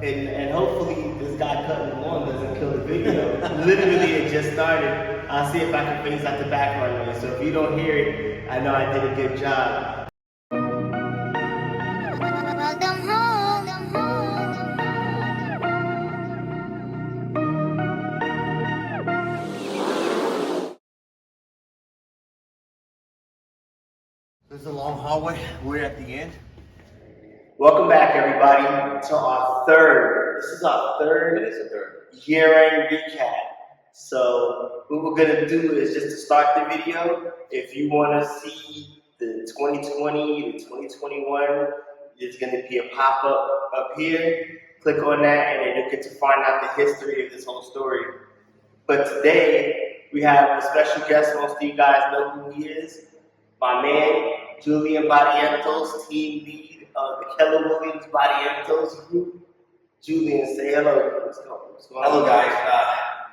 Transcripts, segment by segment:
And hopefully this guy cutting the lawn doesn't kill the video. Literally, it just started. I'll see if I can phase out the background noise. So if you don't hear it, I know I did a good job. This is a long hallway. We're at the end. Welcome back, everybody, to our third. This is our third year-end recap. So what we're gonna do is just to start the video. If you want to see the 2020 to 2021, there's gonna be a pop-up up here. Click on that, and then you'll get to find out the history of this whole story. But today we have a special guest. Most of you guys know who he is. My man, Julian Barrientos, team lead of the Keller Williams Barrientos Group. Julian, say hello. What's going on? Hello, guys.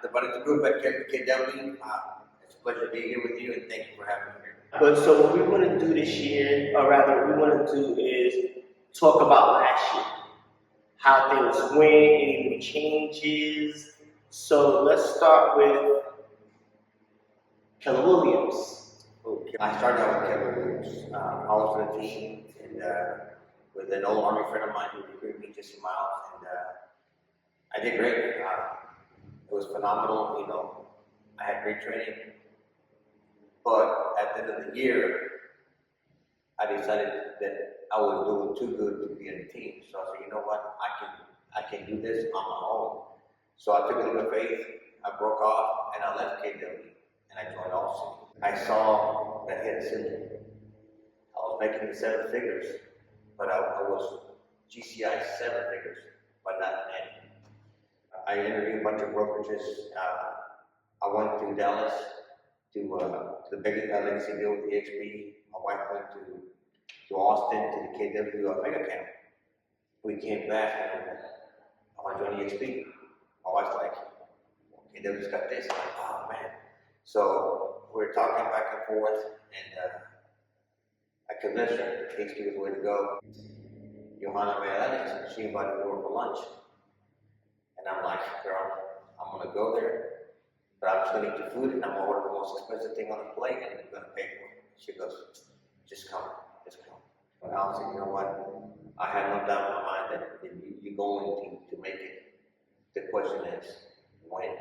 The Barrientos Group at KW. It's a pleasure to be here with you, and thank you for having me here. But so what we want to do this year, or rather what we want to do is talk about last year. How things went, any new changes. So let's start with Keller Williams. Okay. I started out with Keller Williams. I was on a team and with an old Army friend of mine who recruited me just a mile, and I did great. It was phenomenal. You know, I had great training. But at the end of the year, I decided that I was doing too good to be in a team. So I said, you know what, I can do this on my own. So I took a leap of faith. I broke off and I left KW and I joined Austin. I saw that hit a ceiling. I was making the 7 figures, but I was GCI 7 figures, but not net. I interviewed a bunch of brokerages. I went to Dallas to the big legacy deal with the EXP. My wife went to Austin to the KW mega camp. We came back and I want to join the EXP. My wife's like, KW's got this. I'm like, oh man. So we're talking back and forth, and I convinced her EXP was the way to go. Johanna Mayalani, she invited me over for lunch. And I'm like, girl, I'm going to go there, but I'm just going to eat the food and I'm going to order the most expensive thing on the plate and I'm going to pay for it. She goes, just come. And I was like, you know what? I had no doubt in my mind that you're going to make it. The question is, when?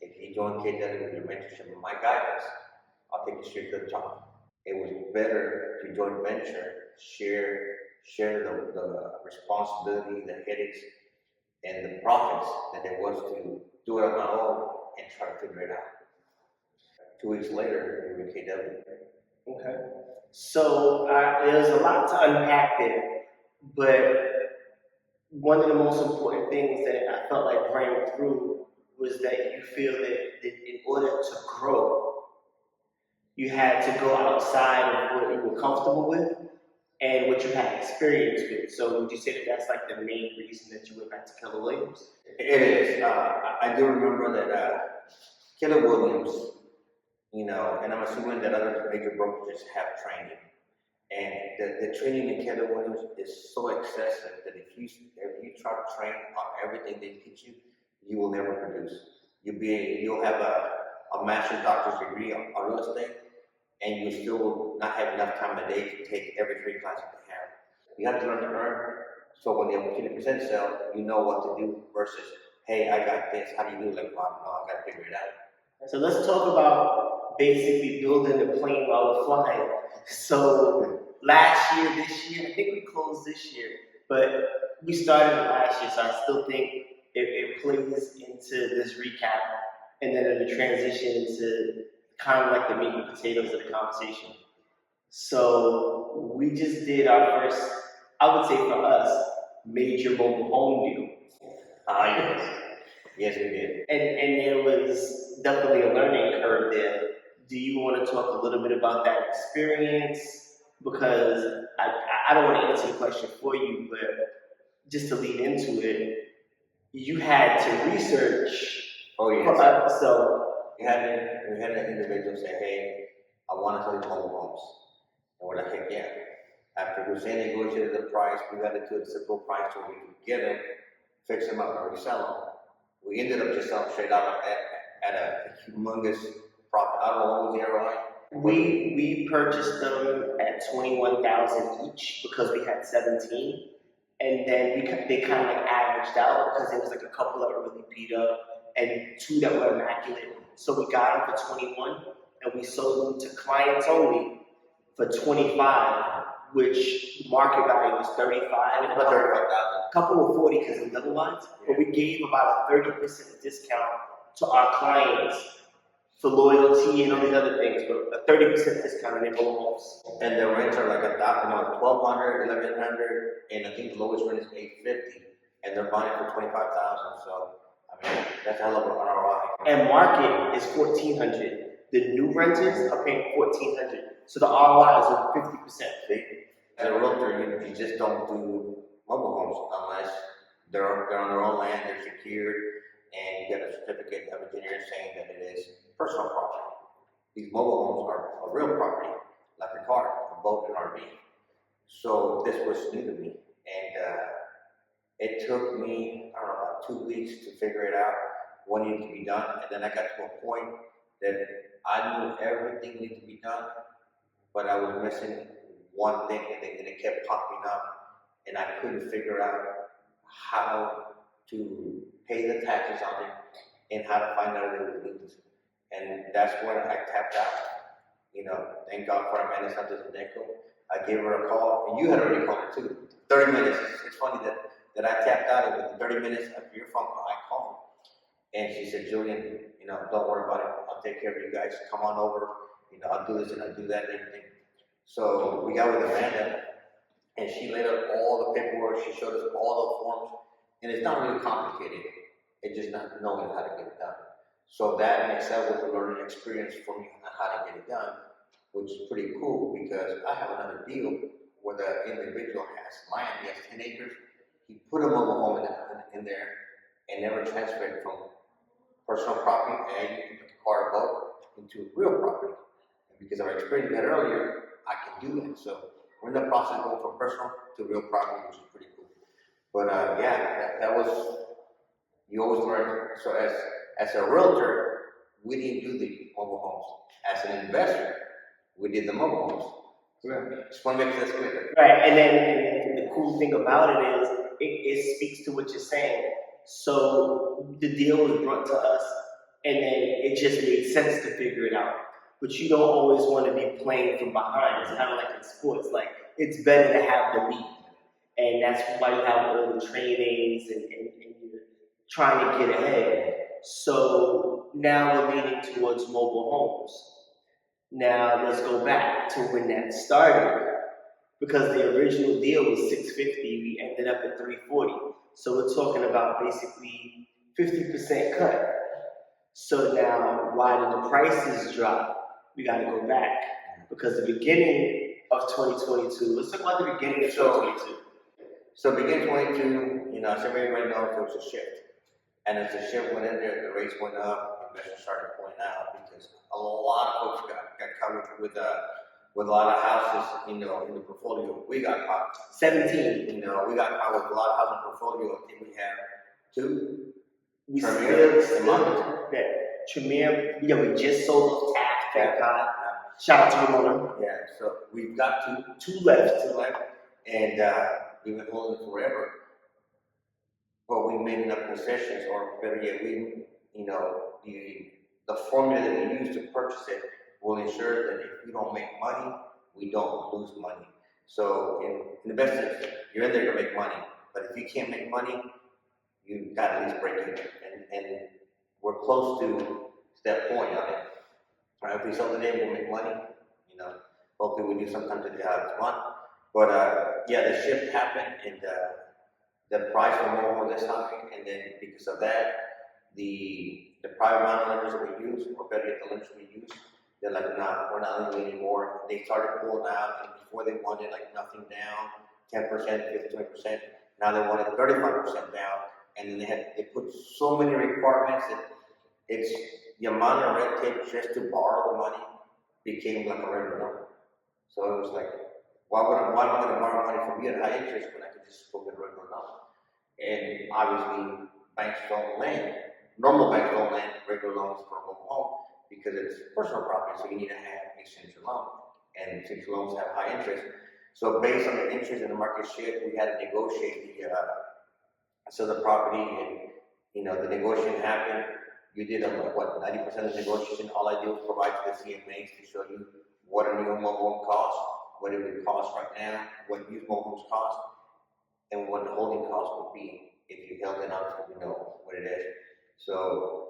If you join KW with your mentorship and my guidance, I'll take you straight to the top. It was better to join venture, share the responsibility, the headaches, and the profits than it was to do it on my own and try to figure it out. 2 weeks later, we were in KW. Okay. So there's a lot to unpack there, but one of the most important things that I felt like rang through was that you feel that in order to grow, you had to go outside of what you were comfortable with and what you had experience with. So would you say that that's like the main reason that you went back to Keller Williams? It is. I do remember that Keller Williams, you know, and I'm assuming that other major brokerages have training. And the training in Keller Williams is so excessive that if you try to train on everything they teach you, you will never produce. You'll have a master's doctor's degree on real estate, and you still will not have enough time a day to take every trade class that they have. You have to learn to earn, so when the opportunity presents itself, you know what to do versus, hey, I got this, how do you do it? Like, well, no, I got to figure it out. So let's talk about basically building the plane while we're flying. So last year, this year, I think we closed this year, but we started last year, so I still think it plays into this recap, and then it'll transition into kind of like the meat and potatoes of the conversation. So we just did our first, I would say for us, major mobile home deal. Yes. Yes, we did. And there was definitely a learning curve there. Do you want to talk a little bit about that experience? Because I don't want to answer the question for you, but just to lead into it, you had to research. Oh, yes. So we had an individual say, hey, I want to sell you mobile homes. And we're like, heck yeah. After Hussein negotiated the price, we got it to a simple price so we could get it. fix them up or resell them. We ended up just selling straight out at a humongous profit. I don't know what was the ROI. We purchased them at 21,000 each because we had 17, and then they kind of like averaged out because there was like a couple that were really beat up and 2 that were immaculate. So we got them for 21, and we sold them to clients only for 25, which market value was 35. And About 35,000. a couple were 40 because of the other ones, but we gave about a 30% discount to our clients for loyalty and all these other things, but a 30% discount on their mobile homes. And the rents are like $1,200, $1,100, and I think the lowest rent is $850, and they're buying it for $25,000. So I mean, that's a hell of an ROI. And market is 1,400. The new renters are paying 1,400. So the ROI is over 50%. See? As a realtor, you just don't do mobile homes unless they're on their own land, they're secured, and you get a certificate of engineering saying that it is personal property. These mobile homes are a real property, like a car, a boat, an RV. So this was new to me, and it took me, I don't know, about 2 weeks to figure it out what needed to be done, and then I got to a point that I knew everything needed to be done, but I was missing one thing, and it kept popping up, and I couldn't figure out how to pay the taxes on it and how to find out if it was legal. And that's when I tapped out. You know, thank God for Amanda Santos and Deco. I gave her a call, and you had already called her too. 30 minutes. It's funny that I tapped out, and within 30 minutes after your phone call, I called. And she said, Julian, you know, don't worry about it. I'll take care of you guys. Come on over. You know, I'll do this and I'll do that and everything. So we got with Amanda, and she laid out all the paperwork. She showed us all the forms, and it's not really complicated. It's just not knowing how to get it done. So that in itself was a learning experience for me on how to get it done, which is pretty cool because I have another deal where the individual has land, he has 10 acres. He put a mobile home in there and never transferred it from personal property and into the car or boat into real property. And because of our experience we had earlier, I can do that. So we're in the process of going from personal to real property, which is pretty cool. But yeah, that was, you always learn. So as a realtor, we didn't do the mobile homes. As an investor, we did the mobile homes. Right. Just want to make this clear. Right, and then the cool thing about it is it speaks to what you're saying. So the deal was brought to us, and then it just made sense to figure it out. But you don't always want to be playing from behind. It's kind of like in sports. Like, it's better to have the lead. And that's why you have all the trainings and you're trying to get ahead. So now we're leaning towards mobile homes. Now let's go back to when that started. Because the original deal was $650, we ended up at $340. So we're talking about basically 50% cut. So now, why did the prices drop? We got to go back because the beginning of 2022. Let's talk about the beginning of 2022. So beginning 22, you know, as everybody knows, there was a shift, and as the shift went in there, the rates went up. Investors started pulling out because a lot of folks got covered with a lot of houses, you know, in the portfolio. We got caught. 17. You know, we got caught with a lot of houses in the portfolio. I think we have 2. We Premier, still that Tremere, yeah, we just sold Taft, thank God. Shout out to Ramona. Yeah, so we've got Two left. and we've been holding it forever. But we made enough concessions, or better yet, you know, the formula that we use to purchase it will ensure that if we don't make money, we don't lose money. So in the best sense, you're in there to make money, but if you can't make money, you got to at least break even. And we're close to that point on it. If we sell today, we'll make money. You know, hopefully we do sometime today this month. But yeah, the shift happened, and the price for mobile homes is high, and then because of that, the private money lenders that we use, or better yet, the lenders we use, they're like, nah, we're not lending anymore. They started pulling out, and before they wanted like nothing down, 10%, 15%. Now they wanted 35% down, and then they put so many requirements that it's the amount of red tape just to borrow the money became like a regular number. So it was like, why am I going to borrow money from you at high interest when I could just go get a regular number? And obviously, banks don't lend. Normal banks don't lend regular loans for a mobile home because it's personal property, so you need to have a signature loan. And signature loans have high interest. So based on the interest in the market shift, we had to negotiate sell the property, and the negotiation happened. You did 90% of the negotiation. All I do is provide to the CMAs to show you what a new mobile home costs, what it would cost right now, what used mobile homes cost, and what the holding cost would be if you held it out, you know what it is. So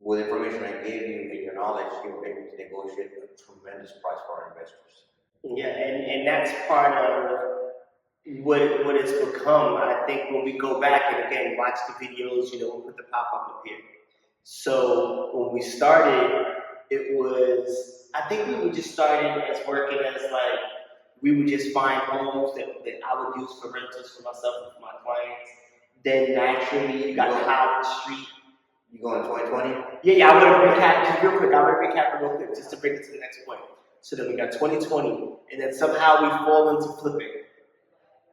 with the information I gave you and your knowledge, you were able to negotiate a tremendous price for our investors. Yeah, and that's part of what it's become. I think when we go back and again watch the videos, we'll put the pop-up up here. So when we started, I think we were just starting as working as like, we would just find homes that I would use for rentals for myself and for my clients. Then naturally, you got Howard Street. You go in 2020? Yeah, I want to recap just real quick. Real quick just to bring it to the next point. So then we got 2020, and then somehow we fall into flipping.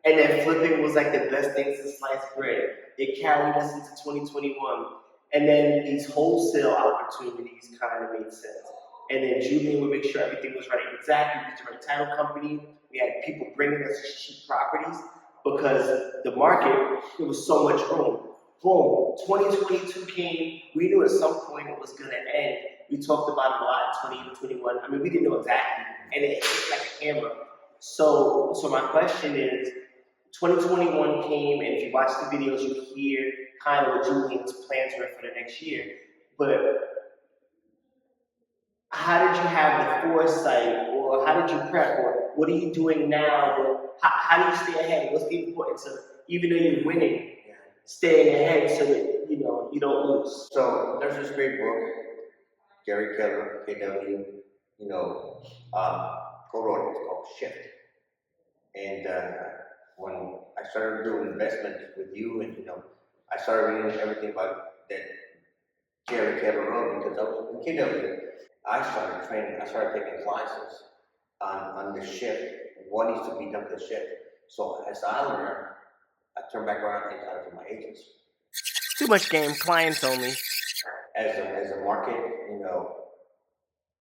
And then flipping was like the best thing since sliced bread. It carried us into 2021. And then these wholesale opportunities kind of made sense. And then Julian would make sure everything was right. Exactly, we used the right title company. We had people bringing us cheap properties because the market, there was so much room. Boom, 2022 came. We knew at some point it was going to end. We talked about it a lot in 2021. I mean, we didn't know exactly. And it hit like a hammer. So my question is, 2021 came, and if you watch the videos, you hear kind of what Julian's plans were for the next year. But how did you have the foresight, or how did you prep, or what are you doing now? Or how do you stay ahead? What's the importance of, even though you're winning, staying ahead so that you don't lose? So there's this great book, Gary Keller, KW, co-wrote it. It's called Shift. And when I started doing investment with you, and I started reading everything about that Gary Keller wrote because I was in KW. I started training. I started taking classes on the shift. What needs to be done to the shift. So as I learned, I turned back around and talked to my agents. Too much game, clients only. As the market,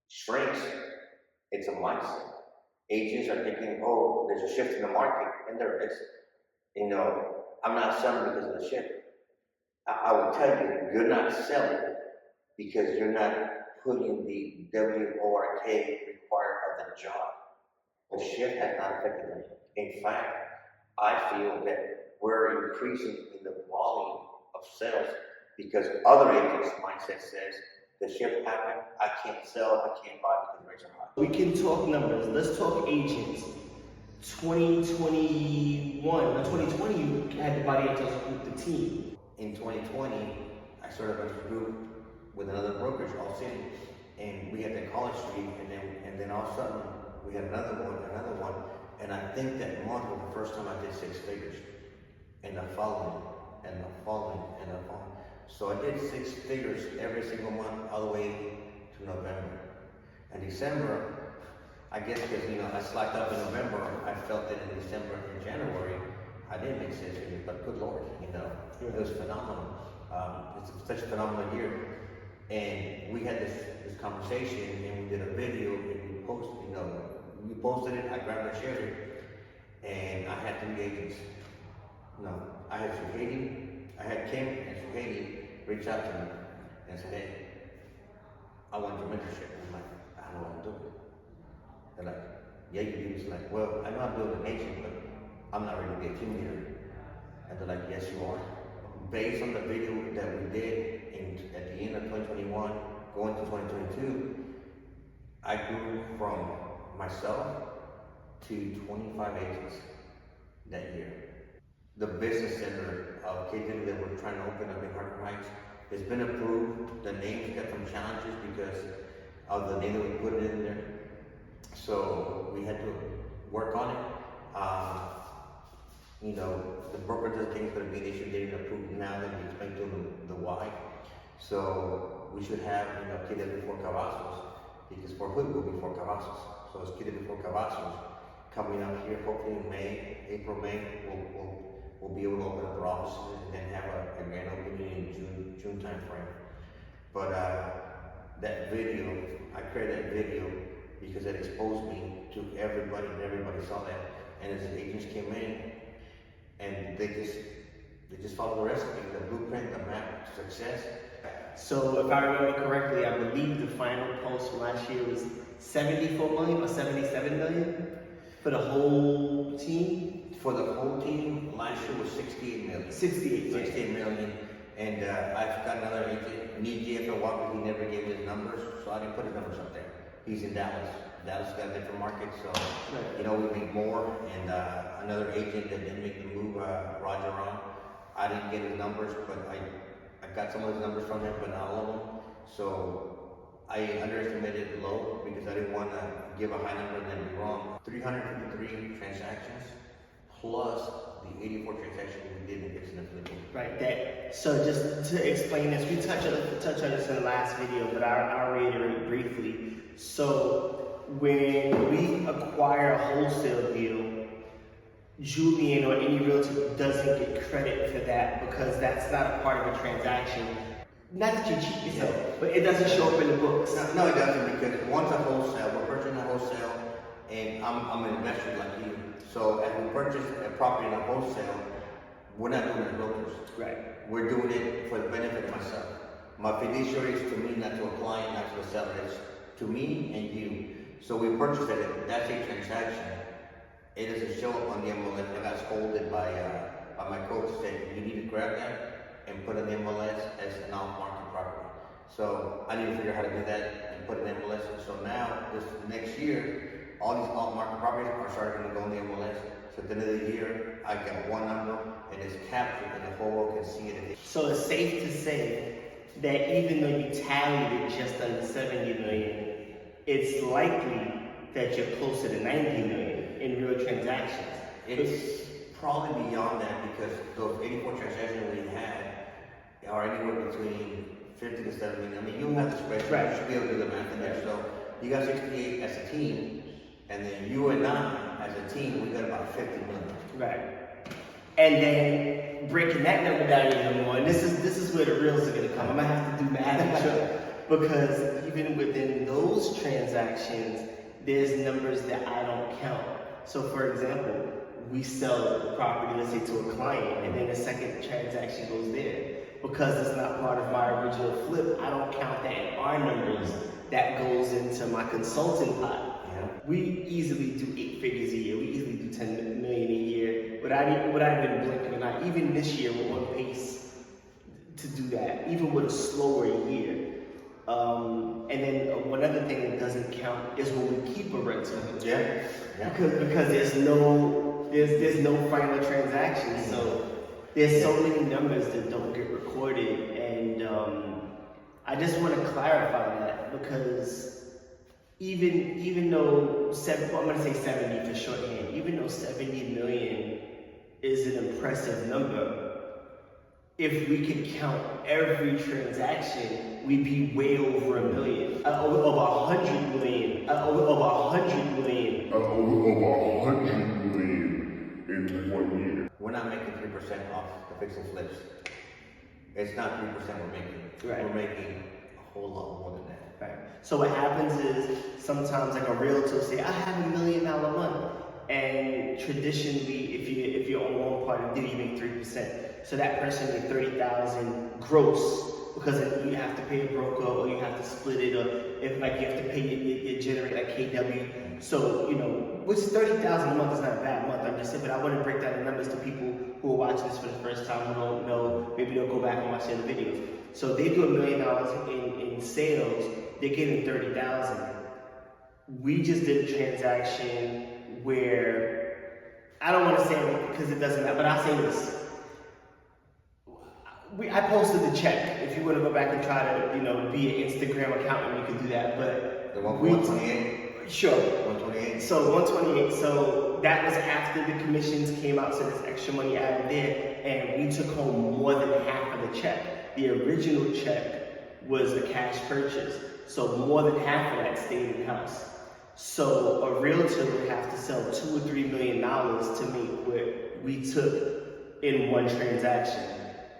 shrinks, it's a mindset. Agents are thinking, oh, there's a shift in the market, and there is. I'm not selling because of the shift. I will tell you, you're not selling because you're not putting the WORK required of the job. The shift has not affected them. In fact, I feel that we're increasing in the volume of sales because other agents' mindset says the shift happened, I can't sell, I can't buy because the rates are high. We can talk numbers. Let's talk agents. 2021 or 2020, you had the Barrientos Group, the team. In 2020, I started a group with another brokerage, All City, and we had the College Street, and then all of a sudden we had another one, and I think that month was the first time I did 6 figures, and the following. So I did 6 figures every single month all the way to November. And December, I guess because I slacked up in November, I felt that in December and January I didn't make 6 figures, but good Lord, it was phenomenal. It's such a phenomenal year. And we had this conversation, and we did a video, and we posted it. I grabbed a cherry, and I had 3 agents. No, I had Suhaiti, I had Kim and Suhaiti reach out to me and said, hey, I want your mentorship. I'm like, I don't know what I'm doing. They're like, yeah, you do. It's like, well, I know I'm building a nation, but I'm not ready to be a team leader. And they're like, yes, you are. Based on the video that we did at the end of 2021, going to 2022, I grew from myself to 25 agents that year. The business center of KW that we're trying to open up in Hardin Heights has been approved. The name's got some challenges because of the name that we put in there. So we had to work on it. The broker doesn't think it's going to be an issue getting approved now that we explained to them the why. So we should have, KW 4 Cavazos, because for Hood will be 4 Cavazos. So it's KW 4 Cavazos coming up here, hopefully in April, May, we'll will be able to open up their offices and then have a grand opening in June timeframe. But that video, I created that video because it exposed me to everybody, and everybody saw that. And as the agents came in, and they just followed the recipe, the blueprint, the map to success. So if I remember correctly, I believe the final post from last year was 74 million or 77 million for the whole team? For the whole team, last year was 68 million. 68 million. And I've got another agent, JFL Walker, he never gave his numbers, so I didn't put his numbers up there. He's in Dallas. Dallas got a different market, so, you know, we make more. And another agent that didn't make the move, Roger on, I didn't get his numbers, but I got some of his numbers from him, but not all of them. So I underestimated it low because I didn't want to give a high number and then be wrong. 353 transactions plus the 84 transactions we did in fixing and flipping. Right, that, so just to explain this, we touched on this in the last video, but I'll reiterate briefly. So when we acquire a wholesale deal, Julian or any realtor doesn't get credit for that because that's not a part of a transaction. Not that you cheat yourself, but it doesn't show up in the books. No, it doesn't, because once a wholesale, we're purchasing a wholesale, and I'm an investor like you. So as we purchase a property in a wholesale, we're not doing it as realtors. Right. We're doing it for the benefit of myself. My fiduciary is to me, not to a client, not to a seller. It's to me and you. So we purchased it. That's a transaction. It doesn't show up on the MLS. I got scolded by my coach saying you need to grab that and put an MLS as an off-market property. So I need to figure out how to do that and put an MLS. So now this next year, all these off-market properties are starting to go on the MLS. So at the end of the year, I got one number and it's captured and the whole world can see it. So it's safe to say that even though you tallied it just under 70 million, it's likely that you're closer to 90 million in real transactions. It's probably beyond that because those 84 transactions we had are anywhere between 50 to 70. I mean, you have the spreadsheet, right. You should be able to do the math in there. So you got 68 as a team, and then you and I as a team, we got about 50 million. Right. And then breaking that number down even more, and this is where the reels are gonna come. I'm gonna have to do math because even within those transactions, there's numbers that I don't count. So for example, we sell the property, let's say, to a client, and then the second transaction goes there. Because it's not part of my original flip, I don't count that in our numbers. That goes into my consulting pot. Yeah. We easily do 8 figures a year. We easily do 10 million a year without even blinking an eye. Even this year, we're on pace to do that, even with a slower year. And then one other thing that doesn't count is when we keep a rental. Yeah. Because there's no final transaction. So there's so many numbers that don't get recorded, and I just want to clarify that because even though I'm going to say 70 for shorthand, even though 70 million is an impressive number, if we could count every transaction, we'd be way over a million, over 100 million, over 100 million. Over 100 million in 1 year. We're not making 3% off the fix and flips. It's not 3% we're making. Right. We're making a whole lot more than that. Right. So what happens is sometimes like a realtor will say, I have $1 million month. And traditionally, if you're on one part of the deal, you make 3%. So that person made 30,000 gross because you have to pay a broker or you have to split it, or if like you have to pay you generate like KW. So which 30,000 a month is not a bad month. I'm just saying, but I want to break down the numbers to people who are watching this for the first time who don't know. Maybe they'll go back and watch the other videos. So they do $1 million in sales. They're getting 30,000. We just did a transaction where I don't want to say it because it doesn't matter, but I'll say this. I posted the check. If you want to go back and try to, be an Instagram accountant, you can do that. But the 128. Sure. 128. So 128. So that was after the commissions came out, so there's extra money added there, and we took home more than half of the check. The original check was a cash purchase, so more than half of that stayed in house. So a realtor would have to sell $2 or $3 million to make what we took in one transaction.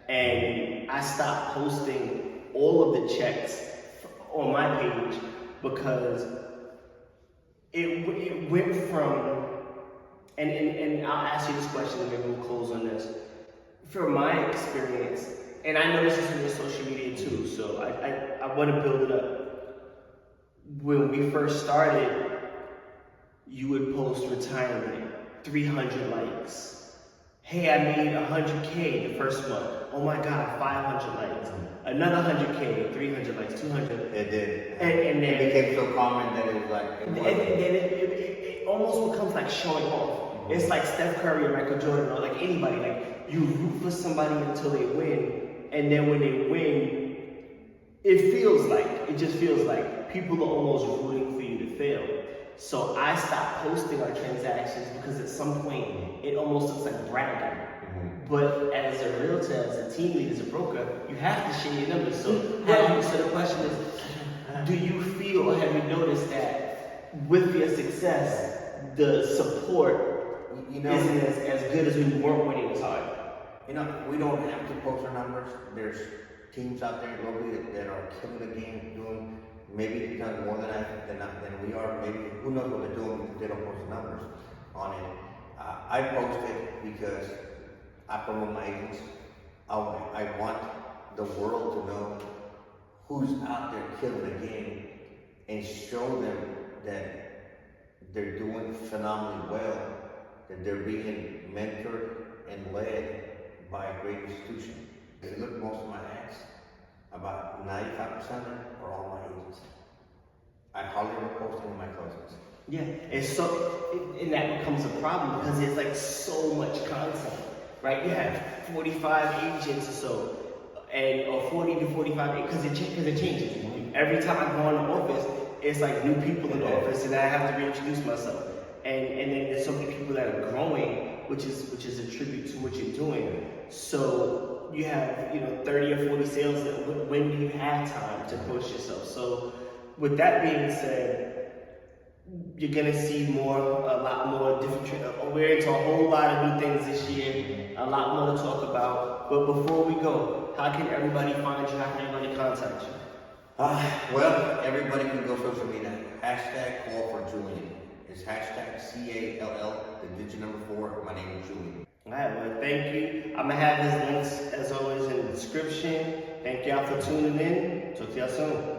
And I stopped posting all of the checks on my page because it went from, and I'll ask you this question and maybe we'll close on this. From my experience, and I know this is from your social media too, so I want to build it up. When we first started, you would post retirement, 300 likes. Hey, I made 100K the first month. Oh my God, 500 likes. Another 100K, 300 likes, 200. It did. And then it became so common that it was like. and it almost becomes like showing off. It's like Steph Curry or Michael Jordan or like anybody. Like you root for somebody until they win, and then when they win, it just feels like people are almost rooting for you to fail. So I stopped posting our transactions because at some point it almost looks like bragging. But as a realtor, as a team lead, as a broker, you have to share your numbers. So the question is, do you feel or have you noticed that with your success, the support isn't as good as when you weren't winning as hard? We don't have to post our numbers. There's teams out there locally that are killing the game, doing maybe done more than we are. Maybe who knows what they're doing because they don't post the numbers on it. I post it because I promote my agents. I want the world to know who's out there killing the game and show them that they're doing phenomenally well, that they're being mentored and led by a great institution. If you look at most of my ads, about 95% of them are all my agents. I hardly ever post any of my closings. Yeah, and that becomes a problem because there's like so much content, right? You have 45 agents or so, or 40 to 45, because it changes. Every time I go in the office, it's like new people in the office, and I have to reintroduce myself. And then there's so many people that are growing, which is a tribute to what you're doing. So you have 30 or 40 sales. When do you have time to post yourself? So with that being said, you're gonna see a lot more different. We're into a whole lot of new things this year. A lot more to talk about. But before we go, how can everybody find you? How can everybody contact you? Well, everybody can go social media. #call for Julian. It's #CALL, the digit number 4. My name is Julian. All right, well, thank you. I'm gonna have his links as always in the description. Thank y'all for tuning in. Talk to y'all soon.